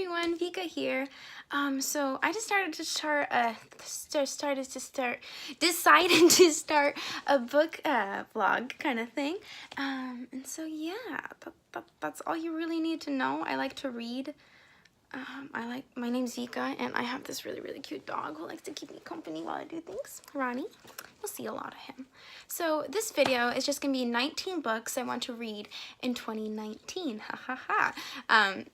everyone, Vika here. So I just decided to start a book vlog kind of thing. And so yeah, that's all you really need to know. I like to read. My name's Vika, and I have this really cute dog who likes to keep me company while I do things. Ronnie. You'll see a lot of him. So this video is just gonna be 19 books I want to read in 2019. Ha ha ha.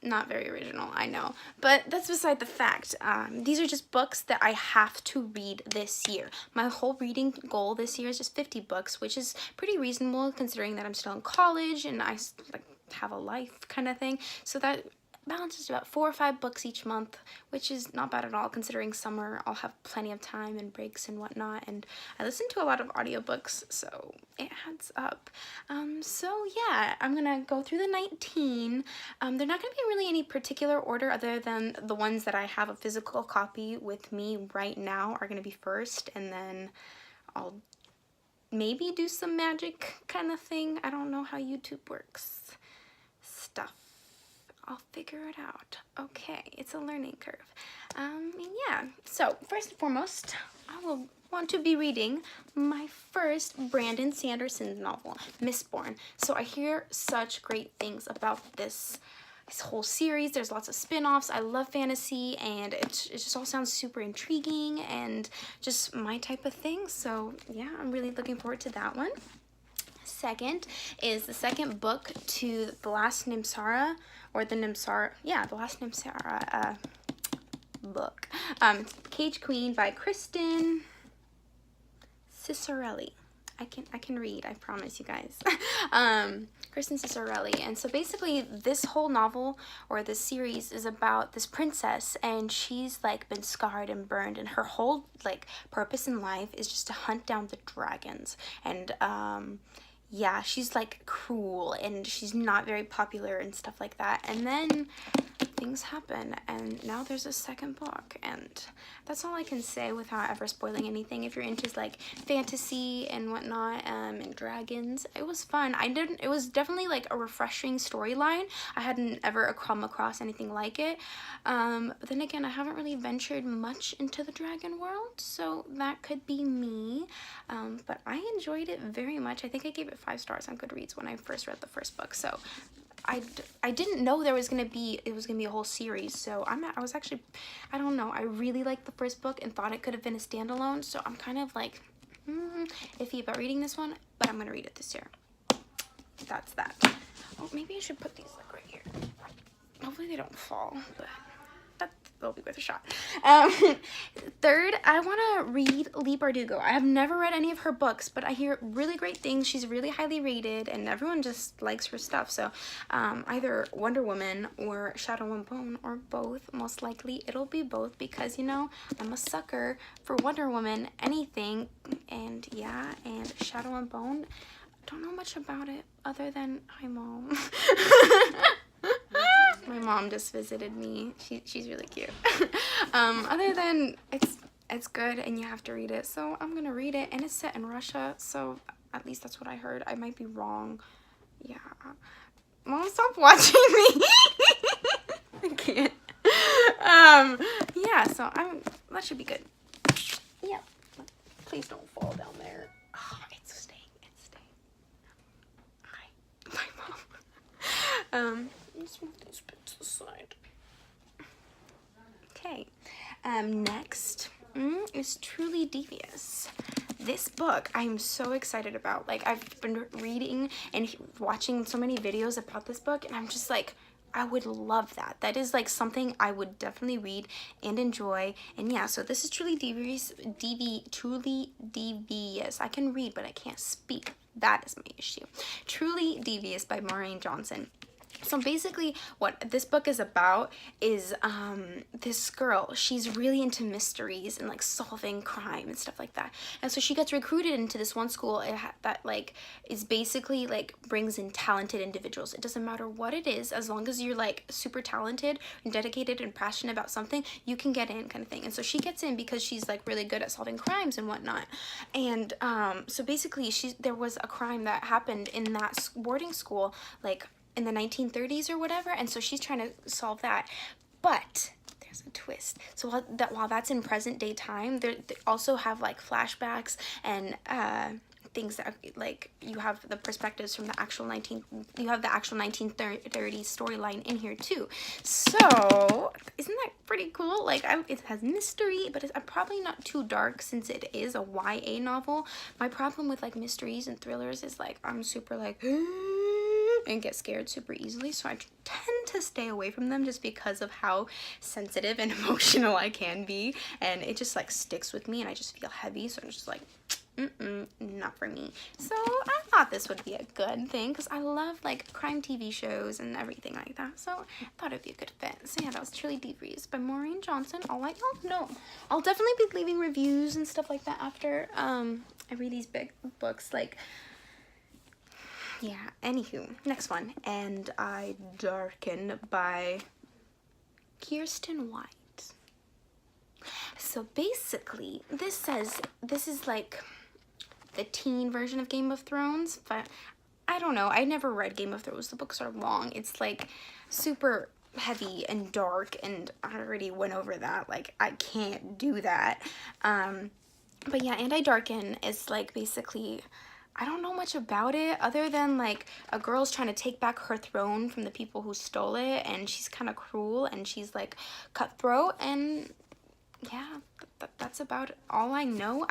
Not very original, I know, but that's beside the fact. These are just books that I have to read this year. My whole reading goal this year is just 50 books, which is pretty reasonable considering that I'm still in college and I like have a life kind of thing. So that balances about 4 or 5 books each month, which is not bad at all considering summer I'll have plenty of time and breaks and whatnot, and I listen to a lot of audiobooks, so it adds up. So yeah, I'm gonna go through the 19. They're not gonna be really any particular order other than the ones that I have a physical copy with me right now are gonna be first, and then I'll maybe do some magic kind of thing. I don't know how YouTube works. Stuff. I'll figure it out. Okay, it's a learning curve. And yeah, so first and foremost, I will want to be reading my first Brandon Sanderson novel, Mistborn. So I hear such great things about this whole series. There's lots of spin-offs. I love fantasy, and it just all sounds super intriguing and just my type of thing. So yeah, I'm really looking forward to that one. Second is the second book to The Last Nimsara, or the Nimsara, yeah, The Last Nimsara book. Cage Queen by Kristen Ciccarelli. I can read, I promise you guys. Kristen Ciccarelli. And so basically this whole novel or this series is about this princess, and she's like been scarred and burned, and her whole like purpose in life is just to hunt down the dragons. And yeah, she's like cruel and she's not very popular and stuff like that. And then things happen, and now there's a second book, and that's all I can say without ever spoiling anything. If you're into like fantasy and whatnot, and dragons, it was fun. It was definitely like a refreshing storyline. I hadn't ever come across anything like it. But then again, I haven't really ventured much into the dragon world, so that could be me. But I enjoyed it very much. I think I gave it 5 stars on Goodreads when I first read the first book. So I didn't know it was gonna be a whole series, so I was actually, I don't know, I really liked the first book and thought it could have been a standalone, so I'm kind of like iffy about reading this one, but I'm gonna read it this year. That's that. Oh, maybe I should put these like right here. Hopefully they don't fall, but they'll be worth a shot. Third, I want to read Leigh Bardugo. I have never read any of her books, but I hear really great things. She's really highly rated, and everyone just likes her stuff. So either Wonder Woman or Shadow and Bone, or both. Most likely it'll be both, because you know I'm a sucker for Wonder Woman, anything. And yeah, and Shadow and Bone, don't know much about it other than hi mom. My mom just visited me. She's really cute. Other than it's good and you have to read it, so I'm gonna read it, and it's set in Russia, so at least that's what I heard. I might be wrong. Yeah. Mom, stop watching me. I can't. Yeah, so that should be good. Yeah. Please don't fall down there. Oh, it's staying. Hi. My mom. Let's move these bits aside. Okay. Next is Truly Devious. This book I'm so excited about. Like, I've been reading and watching so many videos about this book, and I'm just like, I would love that. That is like something I would definitely read and enjoy. And yeah, so this is Truly Devious. Truly Devious. I can read, but I can't speak. That is my issue. Truly Devious by Maureen Johnson. So basically what this book is about is this girl, she's really into mysteries and like solving crime and stuff like that. And so she gets recruited into this one school that like is basically like brings in talented individuals. It doesn't matter what it is, as long as you're like super talented and dedicated and passionate about something, you can get in, kind of thing. And so she gets in because she's like really good at solving crimes and whatnot. And so basically there was a crime that happened in that boarding school like in the 1930s or whatever, and so she's trying to solve that. But there's a twist. So while that's in present day time, they also have like flashbacks and things that like you have the perspectives from the actual 1930s storyline in here too. So isn't that pretty cool? Like it has mystery, but it's probably not too dark since it is a YA novel. My problem with like mysteries and thrillers is like I'm super like and get scared super easily, so I tend to stay away from them just because of how sensitive and emotional I can be, and it just like sticks with me and I just feel heavy, so I'm just like not for me. So I thought this would be a good thing because I love like crime TV shows and everything like that, so I thought it'd be a good fit. So yeah, that was truly Devious by Maureen Johnson. I'll let y'all know. I'll definitely be leaving reviews and stuff like that after I read these big books. Like, yeah, anywho, next one. And I Darken by Keirsten White. So basically, this is like the teen version of Game of Thrones, but I don't know. I never read Game of Thrones. The books are long. It's like super heavy and dark, and I already went over that. Like, I can't do that. But yeah, and I Darken is like basically, I don't know much about it other than like a girl's trying to take back her throne from the people who stole it, and she's kind of cruel and she's like cutthroat, and yeah, that's about all I know.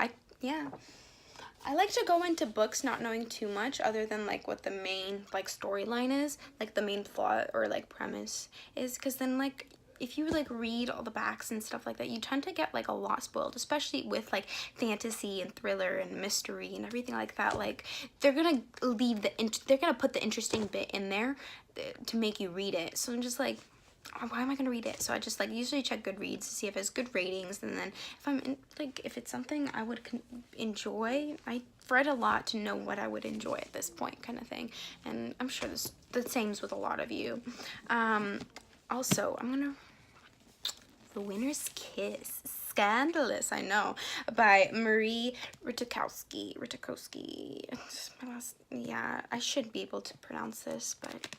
I like to go into books not knowing too much other than like what the main like storyline is, like the main plot or like premise is, because then like if you like read all the backs and stuff like that, you tend to get like a lot spoiled, especially with like fantasy and thriller and mystery and everything like that. Like they're gonna leave they're gonna put the interesting bit in there to make you read it. So I'm just like, why am I gonna read it? So I just like usually check Goodreads to see if it's good ratings, and then if it's something I would enjoy, I read a lot to know what I would enjoy at this point, kind of thing. And I'm sure the same's with a lot of you. Also, The Winner's Kiss, scandalous, I know, by Marie Rutkoski. Yeah, I should be able to pronounce this, but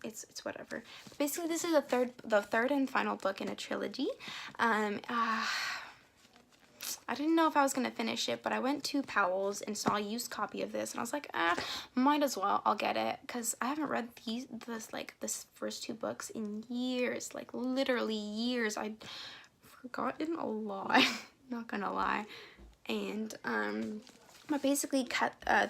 it's whatever. Basically, this is the third and final book in a trilogy. I didn't know if I was gonna finish it, but I went to Powell's and saw a used copy of this, and I was like, might as well. I'll get it, because I haven't read this first two books in years, like literally years. I'd forgotten a lot, not gonna lie. And but basically,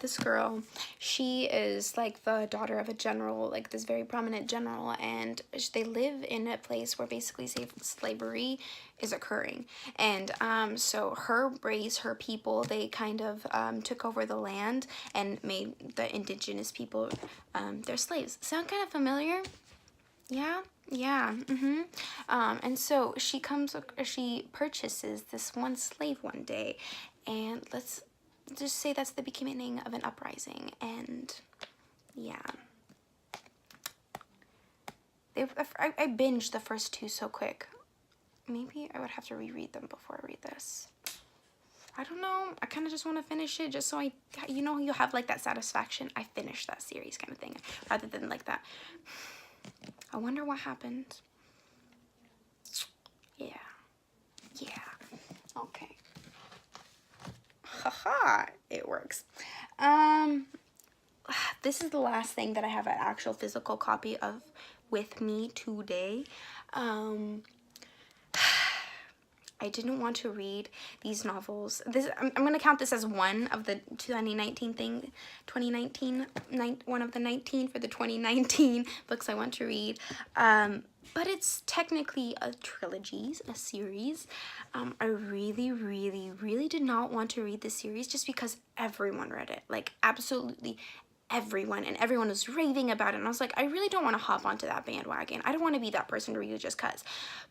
this girl, she is like the daughter of a general, like this very prominent general, and they live in a place where basically slavery is occurring. And so her race, her people, they kind of took over the land and made the indigenous people their slaves. Sound kind of familiar? Yeah. And so she purchases this one slave one day, and let's just say that's the beginning of an uprising. And yeah, I binged the first two so quick. Maybe I would have to reread them before I read this. I don't know. I kind of just want to finish it just so you have like that satisfaction. I finished that series kind of thing, rather than like that. I wonder what happened. Yeah. Okay. Haha, it works. This is the last thing that I have an actual physical copy of with me today. I didn't want to read these novels. I'm gonna count this as one of the 2019 one of the 19 for the 2019 books I want to read. But it's technically a trilogy, a series. I really did not want to read this series just because everyone read it. Like, absolutely everyone, and everyone was raving about it, and I was like, I really don't want to hop onto that bandwagon. I don't want to be that person to read it just cause.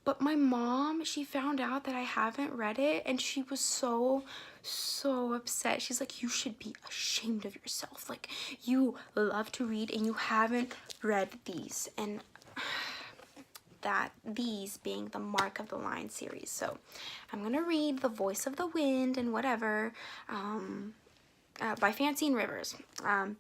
But my mom, she found out that I haven't read it, and she was so upset. She's like, you should be ashamed of yourself. Like, you love to read and you haven't read these. And these being the Mark of the Lion series. So I'm gonna read The Voice of the Wind and whatever by Francine Rivers. And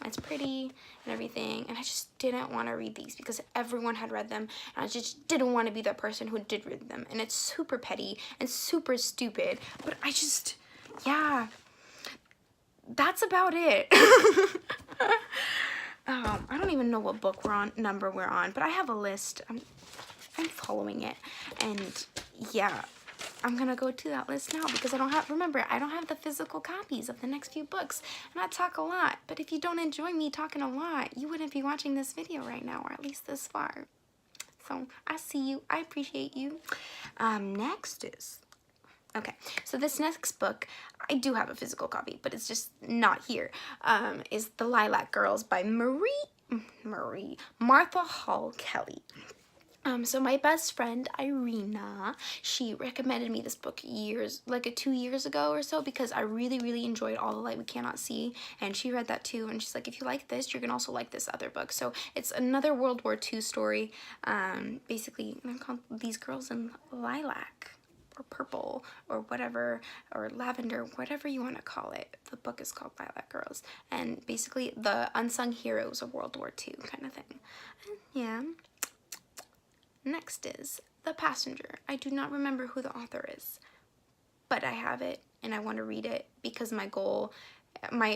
it's pretty and everything, and I just didn't want to read these because everyone had read them, and I just didn't want to be that person who did read them, and it's super petty and super stupid, but I just, yeah, that's about it. I don't even know what book number we're on, but I have a list. I'm following it, and yeah, I'm gonna go to that list now because I don't have the physical copies of the next few books, and I talk a lot, but if you don't enjoy me talking a lot, you wouldn't be watching this video right now, or at least this far. So I see you, I appreciate you. Next is, okay, so this next book, I do have a physical copy, but it's just not here, is The Lilac Girls by Martha Hall Kelly. So my best friend, Irina, she recommended me this book 2 years ago or so, because I really, really enjoyed All the Light We Cannot See, and she read that too, and she's like, if you like this, you're gonna also like this other book. So it's another World War II story. Basically, they're called These Girls in Lilac, or purple, or whatever, or lavender, whatever you want to call it. The book is called Lilac Girls, and basically the unsung heroes of World War II kind of thing. Yeah. Next is The Passenger. I do not remember who the author is, but I have it and I want to read it because my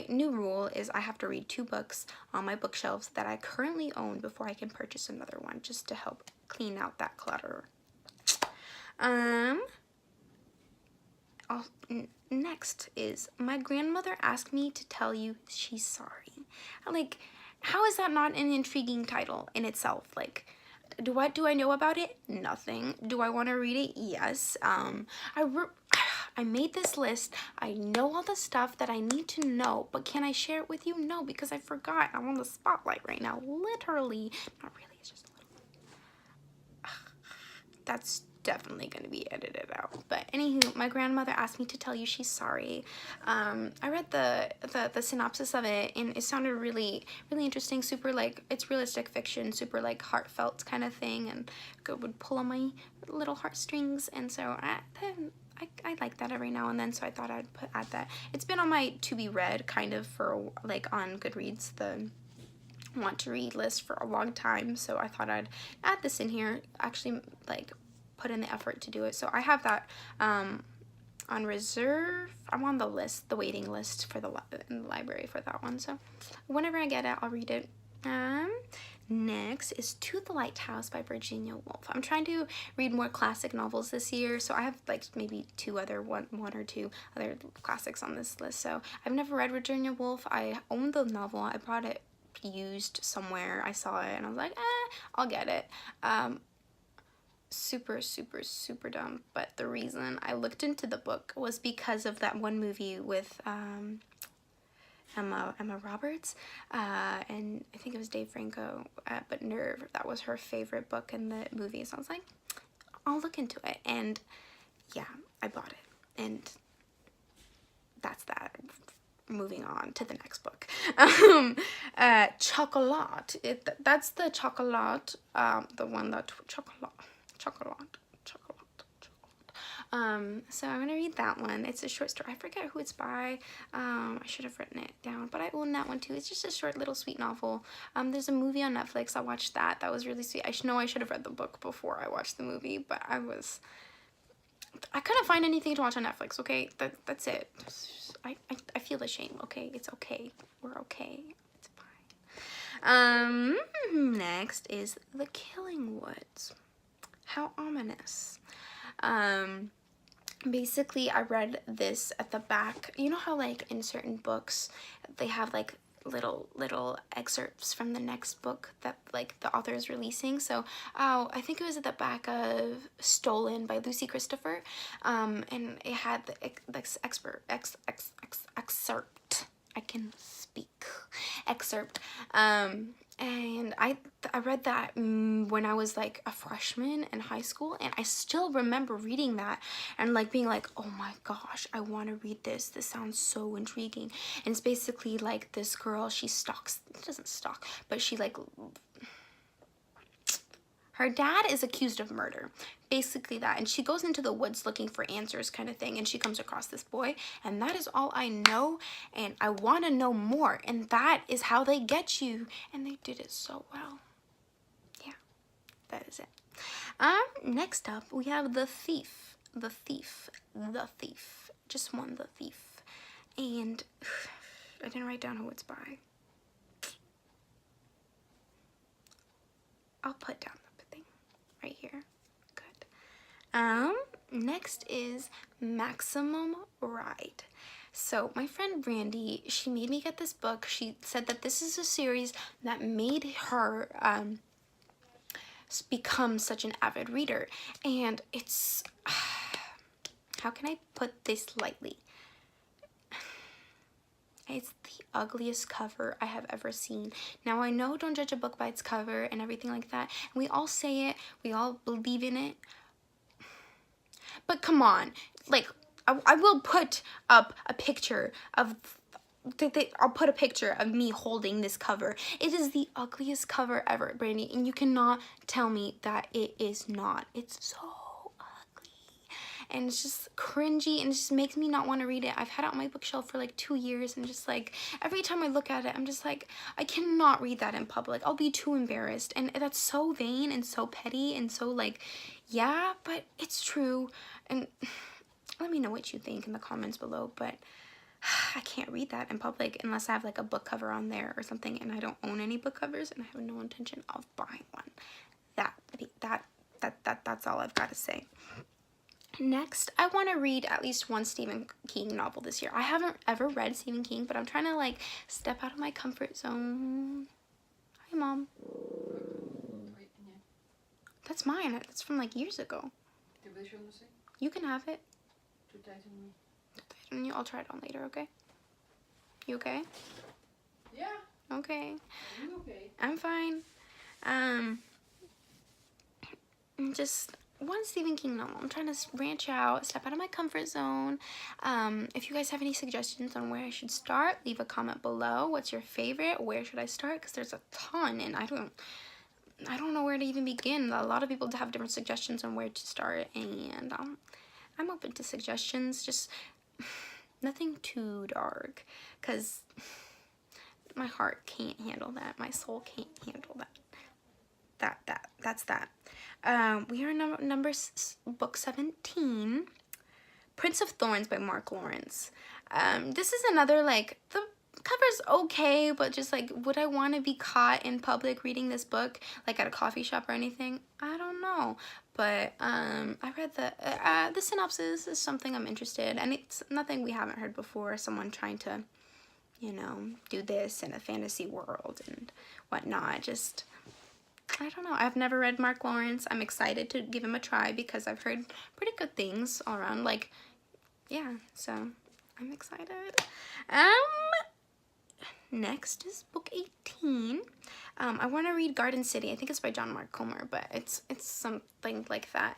new rule is I have to read 2 books on my bookshelves that I currently own before I can purchase another one, just to help clean out that clutter. Next is My Grandmother Asked Me to Tell You She's Sorry. Like, how is that not an intriguing title in itself? Like, what do I know about it? Nothing. Do I want to read it? Yes. I made this list. I know all the stuff that I need to know, but can I share it with you? No, because I forgot. I'm on the spotlight right now. Literally. Not really. It's just a little. That's definitely going to be edited out. But anywho, My Grandmother Asked Me to Tell You She's Sorry. I read the synopsis of it, and it sounded really, really interesting. Super, like, it's realistic fiction, super, like, heartfelt kind of thing, and it would pull on my little heartstrings, and so I like that every now and then, so I thought I'd add that. It's been on my to be read kind of for, like, on Goodreads, the want to read list for a long time, so I thought I'd add this in here, actually, like, put in the effort to do it. So I have that on reserve. I'm on the list, the waiting list for in the library for that one. So whenever I get it, I'll read it. Next is To the Lighthouse by Virginia Woolf. I'm trying to read more classic novels this year, so I have like maybe one or two other classics on this list. So I've never read Virginia Woolf. I own the novel. I bought it used somewhere. I saw it and I was like, I'll get it. Super, super, super dumb, but the reason I looked into the book was because of that one movie with Emma Roberts, and I think it was Dave Franco, but Nerve, that was her favorite book in the movie, so I was like, I'll look into it, and yeah, I bought it, and that's that. Moving on to the next book. Chocolat. That's the Chocolat, the one that Chocolat. So I'm gonna read that one. It's a short story. I forget who it's by. I should have written it down, but I own that one too. It's just a short little sweet novel. There's a movie on Netflix. I watched that. That was really sweet. I know I should have read the book before I watched the movie, but I couldn't find anything to watch on Netflix. Okay, that's it. I feel ashamed. Okay, it's okay. We're okay. It's fine. Next is The Killing Woods. How ominous. Basically, I read this at the back. You know how, like, in certain books, they have, like, little excerpts from the next book that, like, the author is releasing. So, I think it was at the back of Stolen by Lucy Christopher. And it had the excerpt. I can speak. Excerpt. And I read that when I was like a freshman in high school, and I still remember reading that and like being like, oh my gosh, I want to read this. This sounds so intriguing. And it's basically like this girl, she doesn't stalk, but she like, her dad is accused of murder, basically that, and she goes into the woods looking for answers kind of thing, and she comes across this boy, and that is all I know, and I want to know more, and that is how they get you, and they did it so well. Yeah, that is it. Next up we have The Thief. The Thief. Just one, The Thief. And I didn't write down who it's by. I'll put down the thing right here. Good. Next is Maximum Ride. So my friend Brandy, she made me get this book. She said that this is a series that made her become such an avid reader, and it's how can I put this lightly? It's the ugliest cover I have ever seen. Now I know don't judge a book by its cover and everything like that, and we all say it, we all believe in it, but come on, like I will put up a picture of I'll put a picture of me holding this cover. It is the ugliest cover ever, Brandy, and you cannot tell me that it is not. It's so ugly, and it's just cringy, and it just makes me not want to read it. I've had it on my bookshelf for like 2 years, and just like every time I look at it, I'm just like, I cannot read that in public. I'll be too embarrassed, and that's so vain and so petty and so like, yeah, but it's true. And let me know what you think in the comments below, but I can't read that in public unless I have like a book cover on there or something, and I don't own any book covers, and I have no intention of buying one. That's all I've got to say. Next, I want to read at least one Stephen King novel this year. I haven't ever read Stephen King, but I'm trying to like step out of my comfort zone. Hi, Mom. That's mine. That's from like years ago. You can have it. I'll try it on later, okay? You okay? Yeah. Okay. I'm okay. I'm fine. Just one Stephen King novel. I'm trying to branch out, step out of my comfort zone. If you guys have any suggestions on where I should start, leave a comment below. What's your favorite? Where should I start? Because there's a ton, and I don't know where to even begin. A lot of people have different suggestions on where to start, and I'm open to suggestions. Just nothing too dark, because my heart can't handle that. My soul can't handle that. That's that. We are book 17, Prince of Thorns by Mark Lawrence. This is another, like, the cover's okay, but just like, would I want to be caught in public reading this book, like at a coffee shop or anything? I don't know, but I read the synopsis is something I'm interested, and it's nothing we haven't heard before. Someone trying to, you know, do this in a fantasy world and whatnot. Just, I don't know. I've never read Mark Lawrence. I'm excited to give him a try because I've heard pretty good things all around. Like, yeah, so I'm excited. Next is book 18. I want to read Garden City. I think it's by John Mark Comer, but it's something like that.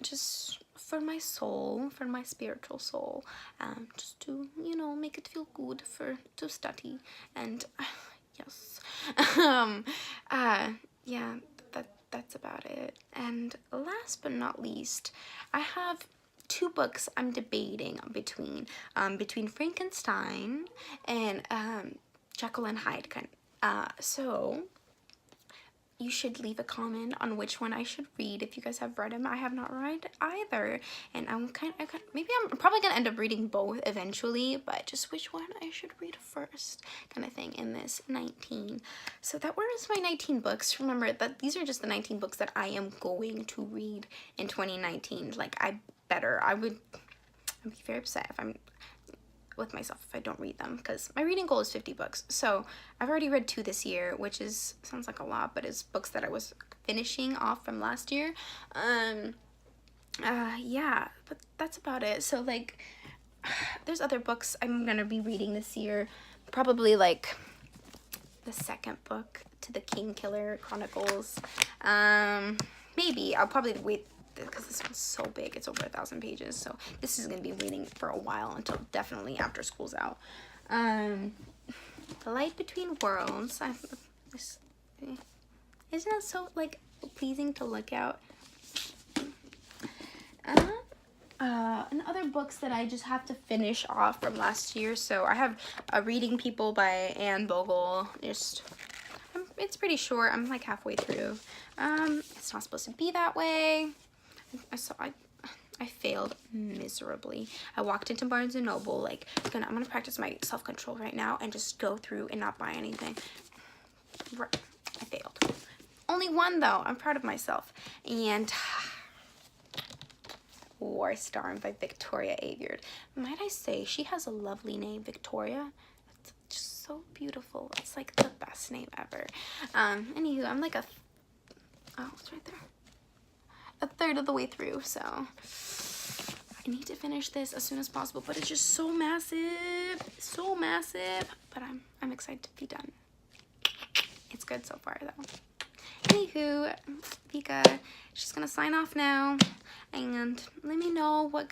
Just for my soul, for my spiritual soul, just to, you know, make it feel good to study. And yes, yeah, that's about it. And last but not least, I have 2 books I'm debating between Frankenstein and Jekyll and Hyde. So you should leave a comment on which one I should read if you guys have read them. I have not read either, and maybe I'm probably gonna end up reading both eventually, but just which one I should read first kind of thing in this 19. So that was my 19 books. Remember that these are just the 19 books that I am going to read in 2019. Like, I'd be very upset if I'm with myself if I don't read them, because my reading goal is 50 books. So I've already read 2 this year, which sounds like a lot, but it's books that I was finishing off from last year. Yeah, but that's about it. So like, there's other books I'm gonna be reading this year, probably like the 2nd book to the Kingkiller Chronicles. Maybe I'll probably wait, because this one's so big. It's over 1,000 pages, so this is gonna be reading for a while, until definitely after school's out. The Light Between Worlds. Isn't that so, like, pleasing to look at? And other books that I just have to finish off from last year. So I have Reading People by Anne Bogle. It's pretty short. I'm like halfway through. It's not supposed to be that way. I failed miserably. I walked into Barnes & Noble, like, I'm gonna practice my self-control right now and just go through and not buy anything. I failed. Only one, though. I'm proud of myself. And War Storm by Victoria Aveyard. Might I say, she has a lovely name, Victoria. It's just so beautiful. It's like the best name ever. Anywho, I'm like it's right there. A third of the way through, so I need to finish this as soon as possible, but it's just so massive, but I'm excited to be done. It's good so far, though. Anywho, Vika, she's gonna sign off now, and let me know what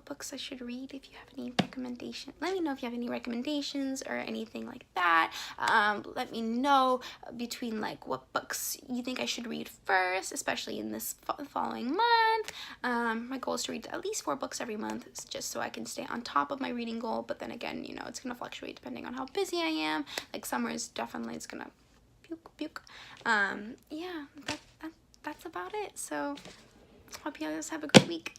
books I should read. If you have any recommendations, let me know if you have any recommendations or anything like that. Let me know between like what books you think I should read first, especially in this following month. My goal is to read at least 4 books every month, just so I can stay on top of my reading goal. But then again, you know, it's gonna fluctuate depending on how busy I am. Like summer is definitely, it's gonna puke. Yeah, that's about it. So hope you guys have a great week.